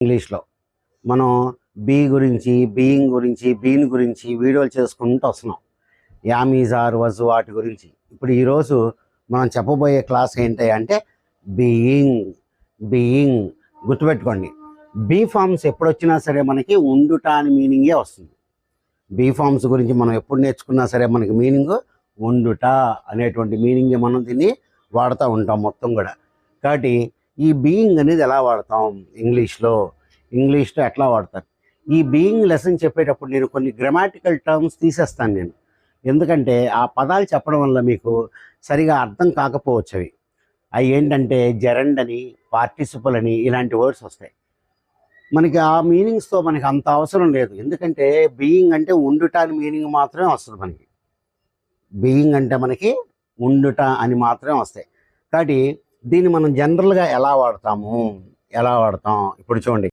ఇంగ్లీష్లో మనం బీ గురించి, బీయింగ్ గురించి, బీన్ గురించి వీడియోలు చేసుకుంటూ వస్తున్నాం. యామీజ్ ఆర్ వజ్ వాటి గురించి. ఇప్పుడు ఈరోజు మనం చెప్పబోయే క్లాస్ ఏంటి అంటే బీయింగ్. బీయింగ్ గుర్తుపెట్టుకోండి. బీ ఫార్మ్స్ ఎప్పుడొచ్చినా సరే మనకి ఉండుట అని మీనింగే వస్తుంది. బీ ఫార్మ్స్ గురించి మనం ఎప్పుడు నేర్చుకున్నా సరే మనకి మీనింగ్ ఉండుట అనేటువంటి మీనింగ్ మనం దీన్ని వాడుతూ ఉంటాం మొత్తం కూడా. కాబట్టి ఈ బీయింగ్ అనేది ఎలా వాడతాం ఇంగ్లీష్లో ఎట్లా వాడతారు? ఈ బీయింగ్ లెసన్ చెప్పేటప్పుడు నేను కొన్ని గ్రామాటికల్ టర్మ్స్ తీసేస్తాను నేను. ఎందుకంటే ఆ పదాలు చెప్పడం వల్ల మీకు సరిగా అర్థం కాకపోవచ్చు. అవి ఏంటంటే జెరండ్ అని, పార్టిసిపల్ అని ఇలాంటి వర్డ్స్ వస్తాయి. మనకి ఆ మీనింగ్స్తో మనకి అంత అవసరం లేదు. ఎందుకంటే బీయింగ్ అంటే ఉండుట అని మీనింగ్ మాత్రమే వస్తుంది మనకి. బీయింగ్ అంటే మనకి ఉండుట అని మాత్రమే వస్తాయి. కాబట్టి దీన్ని మనం జనరల్గా ఎలా వాడతాం ఇప్పుడు చూడండి.